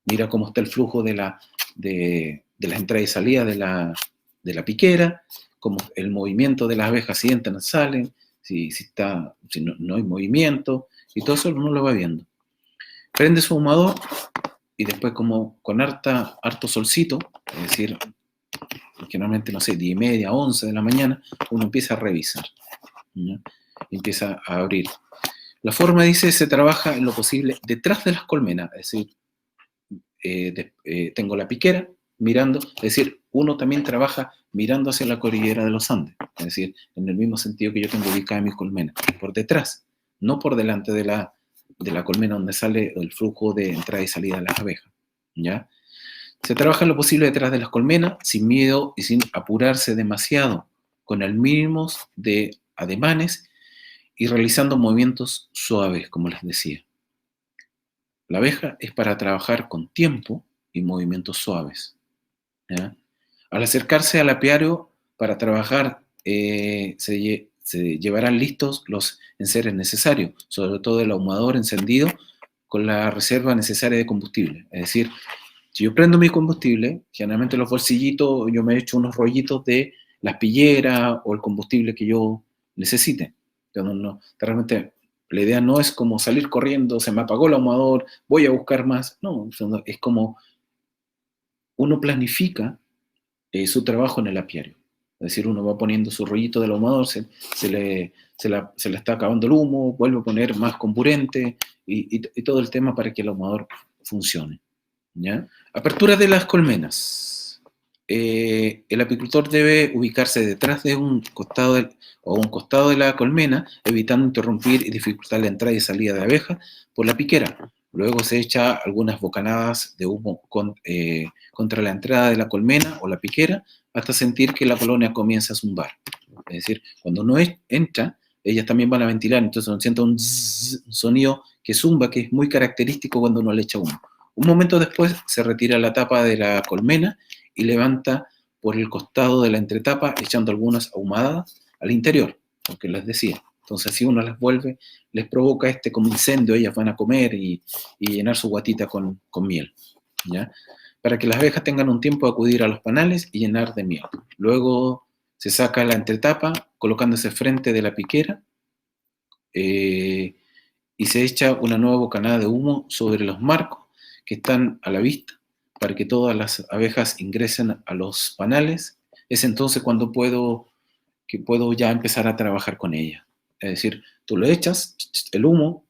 Mira cómo está el flujo de las entradas y salidas de la piquera, cómo el movimiento de las abejas si entran, salen, si no hay movimiento, y todo eso uno lo va viendo. Prende su ahumador y después, como con harto solcito, es decir, generalmente, no sé, 10:30, 11 de la mañana, uno empieza a revisar, ¿no? Empieza a abrir. La forma, dice, se trabaja en lo posible detrás de las colmenas, es decir, tengo la piquera mirando, es decir, uno también trabaja mirando hacia la cordillera de los Andes, es decir, en el mismo sentido que yo tengo ubicada mis colmenas, por detrás, no por delante de la colmena donde sale el flujo de entrada y salida de las abejas, ¿ya? Se trabaja en lo posible detrás de las colmenas, sin miedo y sin apurarse demasiado, con el mínimo de ademanes y realizando movimientos suaves, como les decía. La abeja es para trabajar con tiempo y movimientos suaves, ¿ya? Al acercarse al apiario para trabajar, se llevarán listos los enseres necesarios, sobre todo el ahumador encendido con la reserva necesaria de combustible. Es decir, si yo prendo mi combustible, generalmente los bolsillitos, yo me he hecho unos rollitos de las pilleras o el combustible que yo necesite. Entonces, realmente la idea no es como salir corriendo, se me apagó el ahumador, voy a buscar más. No, es como uno planifica su trabajo en el apiario. Es decir, uno va poniendo su rollito del ahumador, se le está acabando el humo, vuelve a poner más comburente y todo el tema para que el ahumador funcione, ¿ya? Apertura de las colmenas. El apicultor debe ubicarse detrás de un costado un costado de la colmena, evitando interrumpir y dificultar la entrada y salida de abejas por la piquera. Luego se echa algunas bocanadas de humo contra la entrada de la colmena o la piquera hasta sentir que la colonia comienza a zumbar. Es decir, cuando no entra, ellas también van a ventilar, entonces uno siente un sonido que zumba, que es muy característico cuando uno le echa humo. Un momento después se retira la tapa de la colmena y levanta por el costado de la entretapa, echando algunas ahumadas al interior, porque les decía. Entonces, si uno las vuelve, les provoca como incendio, ellas van a comer y llenar su guatita con miel, ¿ya? Para que las abejas tengan un tiempo de acudir a los panales y llenar de miel. Luego se saca la entretapa, colocándose frente de la piquera, y se echa una nueva bocanada de humo sobre los marcos que están a la vista, para que todas las abejas ingresen a los panales. Es entonces cuando puedo ya empezar a trabajar con ellas. Es decir, tú lo echas, el humo,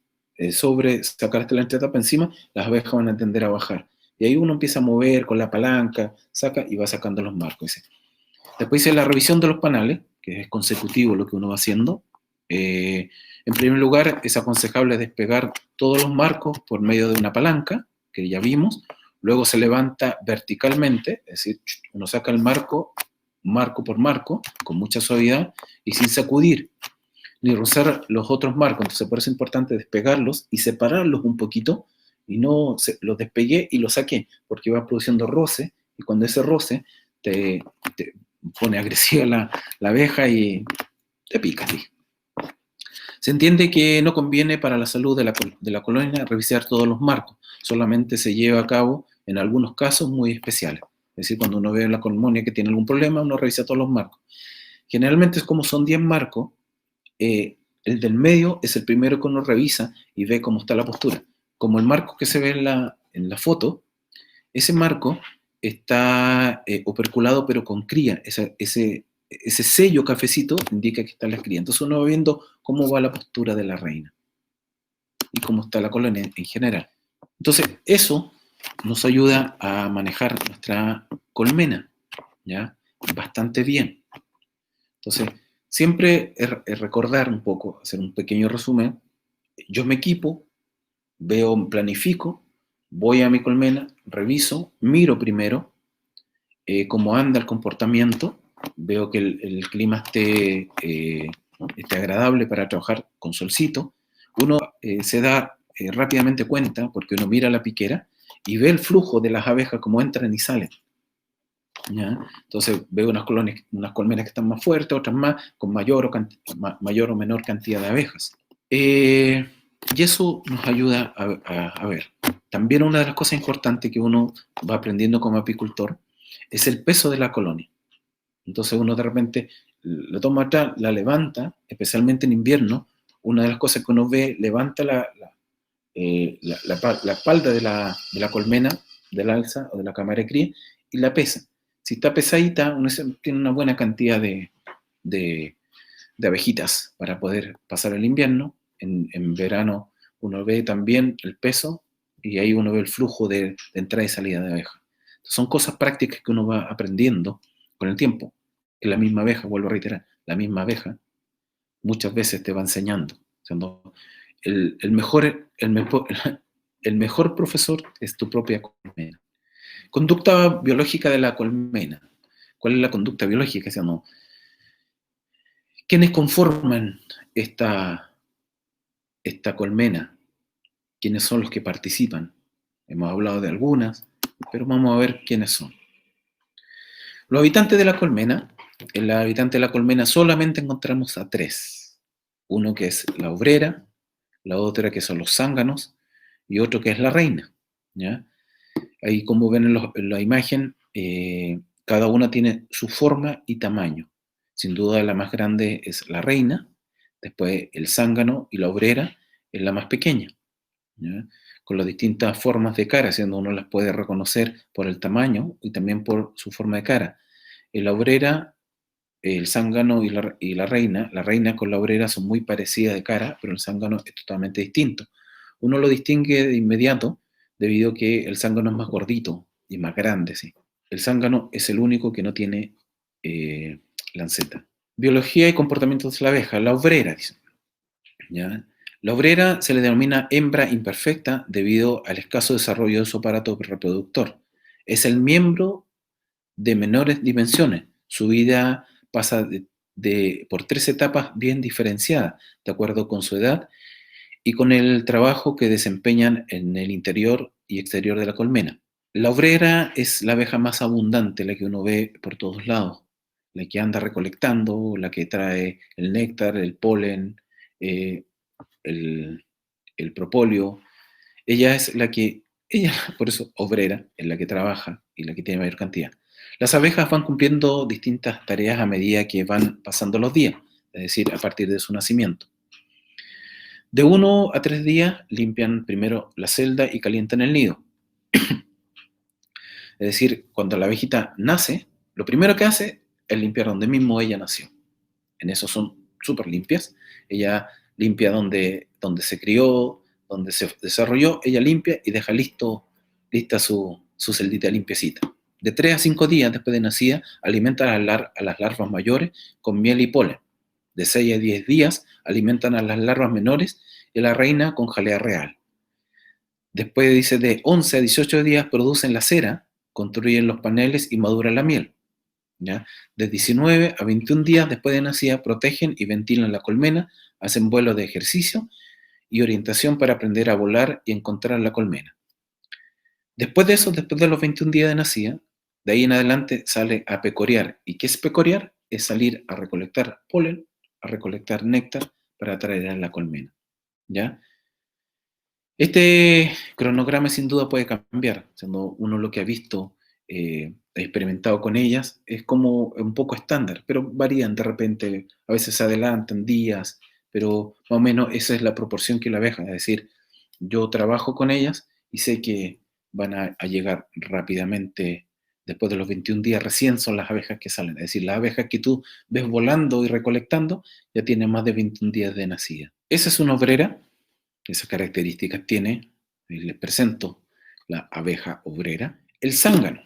sacaste la entretapa encima, las abejas van a tender a bajar. Y ahí uno empieza a mover con la palanca, saca y va sacando los marcos. Después hice la revisión de los panales, que es consecutivo lo que uno va haciendo. En primer lugar, es aconsejable despegar todos los marcos por medio de una palanca, que ya vimos. Luego se levanta verticalmente, es decir, uno saca el marco por marco, con mucha suavidad y sin sacudir, ni rozar los otros marcos. Entonces, por eso es importante despegarlos y separarlos un poquito, y no los despegué y los saqué, porque va produciendo roce, y cuando ese roce te pone agresiva la abeja y te pica a ti. Se entiende que no conviene para la salud de la colonia revisar todos los marcos, solamente se lleva a cabo en algunos casos muy especiales. Es decir, cuando uno ve en la colonia que tiene algún problema, uno revisa todos los marcos. Generalmente, como son 10 marcos, el del medio es el primero que uno revisa y ve cómo está la postura. Como el marco que se ve en la foto, ese marco está operculado pero con cría. Ese sello cafecito indica que está la cría. Entonces uno va viendo cómo va la postura de la reina y cómo está la colonia en general. Entonces eso nos ayuda a manejar nuestra colmena, ¿ya? Bastante bien. Entonces, siempre es recordar un poco, hacer un pequeño resumen. Yo me equipo, planifico, voy a mi colmena, reviso, miro primero cómo anda el comportamiento, veo que el clima esté agradable para trabajar con solcito. Uno se da rápidamente cuenta, porque uno mira la piquera y ve el flujo de las abejas como entran y salen. ¿Ya? Entonces veo unas colmenas que están más fuertes, otras más, con mayor o menor cantidad de abejas. Y eso nos ayuda a ver. También una de las cosas importantes que uno va aprendiendo como apicultor es el peso de la colonia. Entonces uno de repente la toma atrás, la levanta, especialmente en invierno. Una de las cosas que uno ve, levanta la espalda de la colmena, del alza o de la cámara de cría, y la pesa. Si está pesadita, uno tiene una buena cantidad de abejitas para poder pasar el invierno. En verano uno ve también el peso y ahí uno ve el flujo de entrada y salida de abejas. Son cosas prácticas que uno va aprendiendo con el tiempo. Que la misma abeja, vuelvo a reiterar, la misma abeja muchas veces te va enseñando. El mejor profesor es tu propia colmena. Conducta biológica de la colmena. ¿Cuál es la conducta biológica? ¿Quiénes conforman esta colmena? ¿Quiénes son los que participan? Hemos hablado de algunas, pero vamos a ver quiénes son. Los habitantes de la colmena, en la habitante de la colmena solamente encontramos a 3. Uno que es la obrera, la otra que son los zánganos y otro que es la reina. ¿Ya? Ahí, como ven en la imagen, cada una tiene su forma y tamaño. Sin duda la más grande es la reina, después el zángano y la obrera es la más pequeña, ¿ya? Con las distintas formas de cara, siendo uno las puede reconocer por el tamaño y también por su forma de cara. En la obrera, el zángano y la reina con la obrera son muy parecidas de cara, pero el zángano es totalmente distinto. Uno lo distingue de inmediato debido a que el zángano es más gordito y más grande, ¿sí? El zángano es el único que no tiene lanceta. Biología y comportamientos de la abeja. La obrera, dicen, ¿ya? La obrera se le denomina hembra imperfecta debido al escaso desarrollo de su aparato reproductor. Es el miembro de menores dimensiones. Su vida pasa por 3 etapas bien diferenciadas, de acuerdo con su edad y con el trabajo que desempeñan en el interior y exterior de la colmena. La obrera es la abeja más abundante, la que uno ve por todos lados, la que anda recolectando, la que trae el néctar, el polen, eh, el, el propóleo. Ella, por eso obrera, es la que trabaja y la que tiene mayor cantidad. Las abejas van cumpliendo distintas tareas a medida que van pasando los días, es decir, a partir de su nacimiento. De 1 a 3 días limpian primero la celda y calientan el nido. Es decir, cuando la abejita nace, lo primero que hace es limpiar donde mismo ella nació. En eso son súper limpias. Ella limpia donde se crió, donde se desarrolló, ella limpia y deja lista su celdita limpiecita. De 3 a 5 días después de nacida, alimentan a las larvas mayores con miel y polen. De 6 a 10 días, alimentan a las larvas menores y a la reina con jalea real. Después, dice, de 11 a 18 días producen la cera, construyen los paneles y maduran la miel. ¿Ya? De 19 a 21 días después de nacida, protegen y ventilan la colmena, hacen vuelos de ejercicio y orientación para aprender a volar y encontrar la colmena. Después de eso, después de los 21 días de nacida, de ahí en adelante sale a pecorear. ¿Y qué es pecorear? Es salir a recolectar polen, a recolectar néctar para traer a la colmena. ¿Ya? Este cronograma sin duda puede cambiar, siendo uno lo que ha visto, ha experimentado con ellas, es como un poco estándar, pero varían de repente, a veces se adelantan días, pero más o menos esa es la proporción que la abeja, es decir, yo trabajo con ellas y sé que van a llegar rápidamente, después de los 21 días recién son las abejas que salen, es decir, las abejas que tú ves volando y recolectando ya tienen más de 21 días de nacida. Esa es una obrera. Esas características tiene, les presento la abeja obrera, el zángano.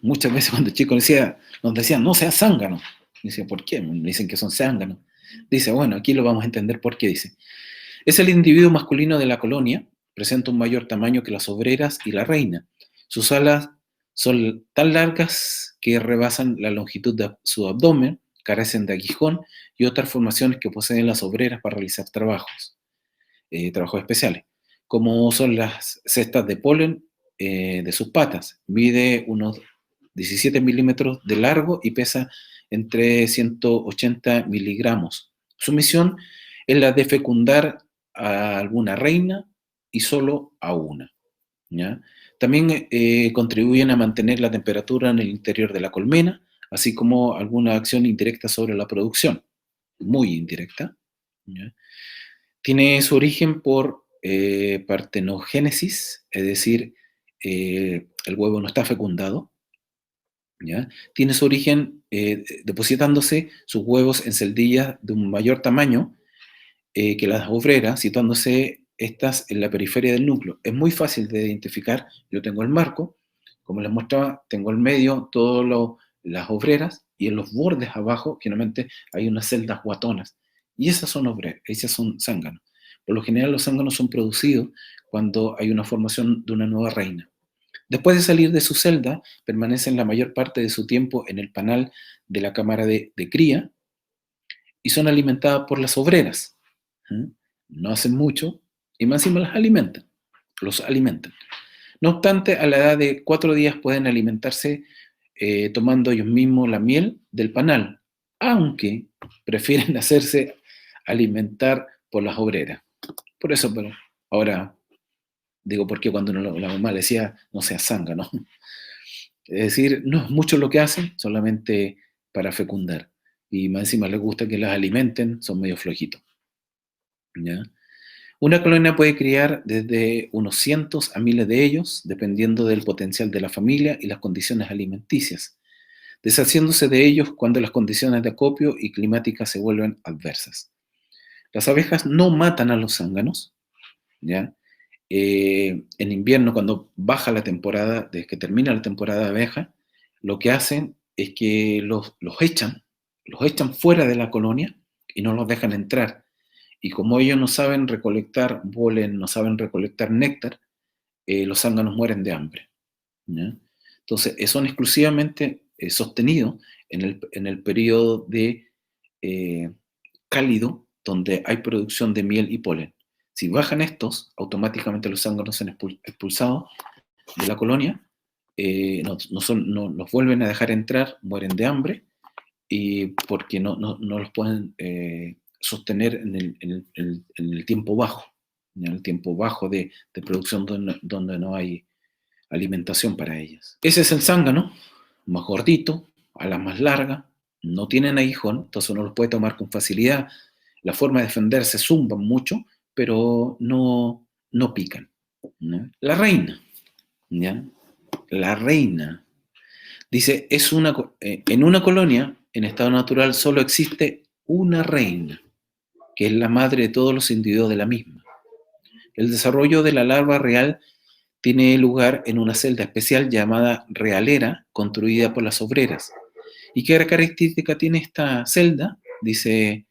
Muchas veces cuando el chico nos decían, no sea zángano. Dice, ¿por qué? Me dicen que son zánganos. Dice, bueno, aquí lo vamos a entender por qué. Dice, es el individuo masculino de la colonia, presenta un mayor tamaño que las obreras y la reina. Sus alas son tan largas que rebasan la longitud de su abdomen, carecen de aguijón y otras formaciones que poseen las obreras para realizar trabajos. trabajos especiales, como son las cestas de polen de sus patas. Mide unos 17 milímetros de largo y pesa entre 180 miligramos. Su misión es la de fecundar a alguna reina y solo a una, ¿ya? También contribuyen a mantener la temperatura en el interior de la colmena, así como alguna acción indirecta sobre la producción, muy indirecta, ¿ya? Tiene su origen por partenogénesis, es decir, el huevo no está fecundado, ¿ya? Tiene su origen depositándose sus huevos en celdillas de un mayor tamaño que las obreras, situándose estas en la periferia del núcleo. Es muy fácil de identificar. Yo tengo el marco, como les mostraba, tengo el medio, todas las obreras, y en los bordes abajo, generalmente hay unas celdas guatonas. Y esas son obreras, esas son zánganos. Por lo general, los zánganos son producidos cuando hay una formación de una nueva reina. Después de salir de su celda, permanecen la mayor parte de su tiempo en el panal de la cámara de cría y son alimentadas por las obreras. ¿Mm? No hacen mucho y más encima las alimentan, los alimentan. No obstante, a la edad de 4 días pueden alimentarse tomando ellos mismos la miel del panal, aunque prefieren hacerse alimentar por las obreras. Por eso, pero ahora digo, ¿por qué cuando la mamá le decía no seas zanga, no? Es decir, no es mucho lo que hacen, solamente para fecundar. Y más encima les gusta que las alimenten, son medio flojitos, ¿ya? Una colonia puede criar desde unos cientos a miles de ellos, dependiendo del potencial de la familia y las condiciones alimenticias, deshaciéndose de ellos cuando las condiciones de acopio y climáticas se vuelven adversas. Las abejas no matan a los zánganos, ¿ya? En invierno, cuando baja la temporada, desde que termina la temporada de abeja, lo que hacen es que los echan fuera de la colonia y no los dejan entrar. Y como ellos no saben recolectar polen, no saben recolectar néctar, los zánganos mueren de hambre, ¿ya? Entonces, son exclusivamente sostenidos en el periodo de eh, cálido, donde hay producción de miel y polen. Si bajan estos, automáticamente los zánganos son expulsados de la colonia, no los vuelven a dejar entrar, mueren de hambre, y porque no los pueden sostener en el tiempo bajo, en el tiempo bajo de producción donde no hay alimentación para ellas. Ese es el zángano, más gordito, alas más largas, no tienen aguijón, entonces uno los puede tomar con facilidad. La forma de defenderse zumban mucho, pero no pican, ¿no? La reina, ¿ya? La reina. Dice, en una colonia, en estado natural, solo existe una reina, que es la madre de todos los individuos de la misma. El desarrollo de la larva real tiene lugar en una celda especial llamada realera, construida por las obreras. ¿Y qué característica tiene esta celda? Dice,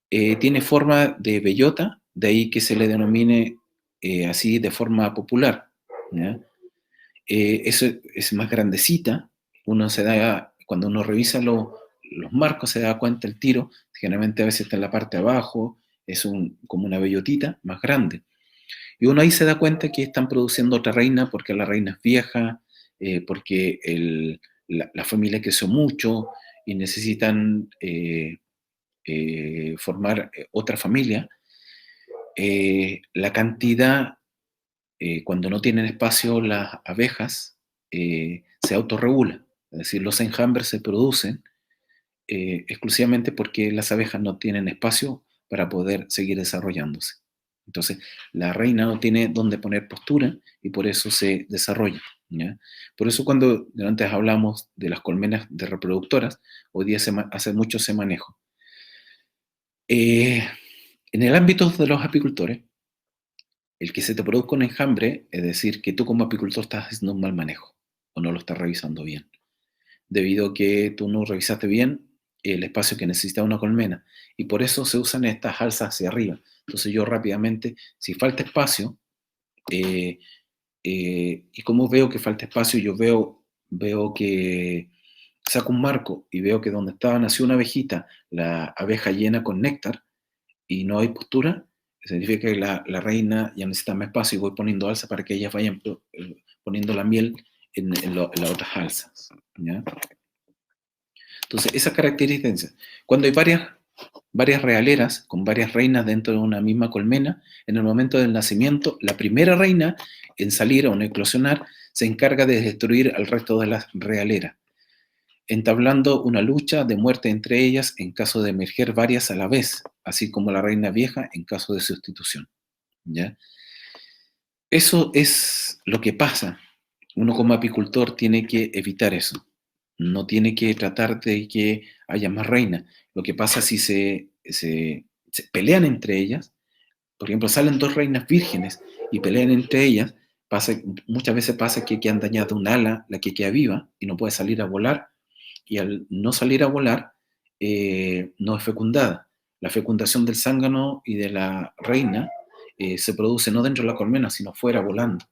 tiene forma de bellota, de ahí que se le denomine así de forma popular, ¿ya? Es más grandecita, cuando uno revisa los marcos se da cuenta el tiro, generalmente a veces está en la parte de abajo, como una bellotita más grande. Y uno ahí se da cuenta que están produciendo otra reina porque la reina es vieja, porque la familia creció mucho y necesitan formar otra familia. La cantidad, cuando no tienen espacio las abejas, se autorregula. Es decir, los enjambres se producen exclusivamente porque las abejas no tienen espacio para poder seguir desarrollándose. Entonces, la reina no tiene dónde poner postura y por eso se desarrolla, ¿ya? Por eso cuando antes hablamos de las colmenas de reproductoras, hoy día hace mucho ese manejo. En el ámbito de los apicultores, el que se te produzca un enjambre, es decir, que tú como apicultor estás haciendo un mal manejo o no lo estás revisando bien, debido a que tú no revisaste bien el espacio que necesita una colmena. Y por eso se usan estas alzas hacia arriba. Entonces yo rápidamente, si falta espacio, eh, y como veo que falta espacio, yo veo que saco un marco y veo que donde estaba nació una abejita, la abeja llena con néctar y no hay postura, Significa que la reina ya necesita más espacio y voy poniendo alzas para que ellas vayan poniendo la miel en las otras alzas. ¿Ya? Entonces, esas características, cuando hay varias realeras con varias reinas dentro de una misma colmena, en el momento del nacimiento, la primera reina en salir o en eclosionar se encarga de destruir al resto de las realeras, entablando una lucha de muerte entre ellas en caso de emerger varias a la vez, así como la reina vieja en caso de sustitución. ¿Ya? Eso es lo que pasa. Uno como apicultor tiene que evitar eso. No tiene que tratar de que haya más reinas. Lo que pasa si se pelean entre ellas, por ejemplo, salen dos reinas vírgenes y pelean entre ellas, muchas veces pasa que han dañado un ala, la que queda viva, y no puede salir a volar, y al no salir a volar, no es fecundada. La fecundación del zángano y de la reina se produce no dentro de la colmena, sino fuera volando.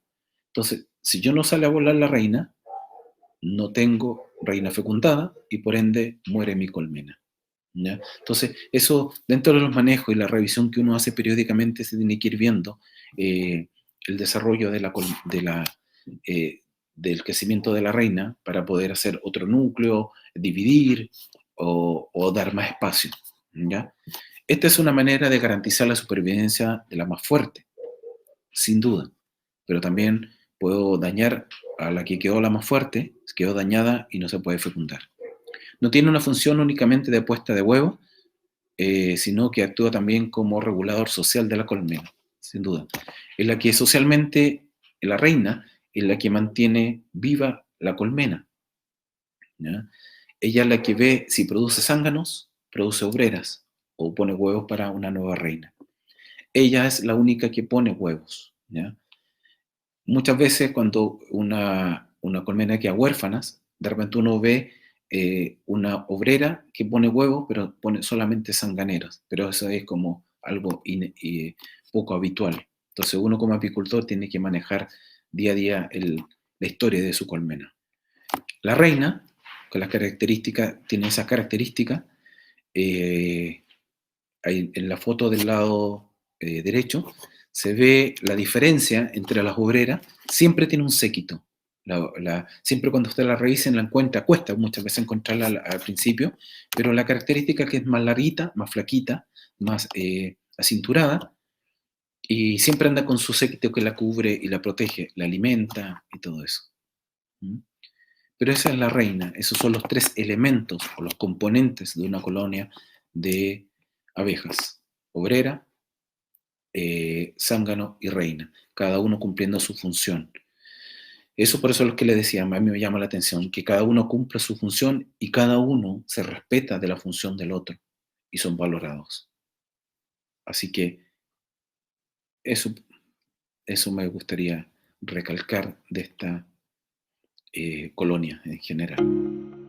Entonces, si yo no sale a volar la reina, no tengo reina fecundada y por ende muere mi colmena. ¿Ya? Entonces, eso dentro de los manejos y la revisión que uno hace periódicamente se tiene que ir viendo el desarrollo eh, del crecimiento de la reina para poder hacer otro núcleo, dividir o dar más espacio. ¿Ya? Esta es una manera de garantizar la supervivencia de la más fuerte, sin duda, pero también puedo dañar a la que quedó la más fuerte, quedó dañada y no se puede fecundar. No tiene una función únicamente de puesta de huevos, sino que actúa también como regulador social de la colmena, sin duda. Es la que socialmente, la reina, es la que mantiene viva la colmena. ¿Ya? Ella es la que ve si produce zánganos, produce obreras, o pone huevos para una nueva reina. Ella es la única que pone huevos. ¿Ya? Muchas veces cuando una colmena queda huérfanas, de repente uno ve una obrera que pone huevos, pero pone solamente sanganeros, pero eso es como algo poco habitual. Entonces uno como apicultor tiene que manejar día a día la historia de su colmena. La reina, con las características, tiene esa característica. En la foto del lado derecho, se ve la diferencia entre las obreras, siempre tiene un séquito. Siempre cuando usted la revisen la encuentra, cuesta muchas veces encontrarla al principio, pero la característica es que es más larguita, más flaquita, más acinturada, y siempre anda con su séquito que la cubre y la protege, la alimenta y todo eso. ¿Mm? Pero esa es la reina, esos son los tres elementos o los componentes de una colonia de abejas: obrera, zángano y reina, cada uno cumpliendo su función. Eso por eso es lo que le decía, a mí me llama la atención, que cada uno cumple su función y cada uno se respeta de la función del otro y son valorados. Así que eso, eso me gustaría recalcar de esta colonia en general.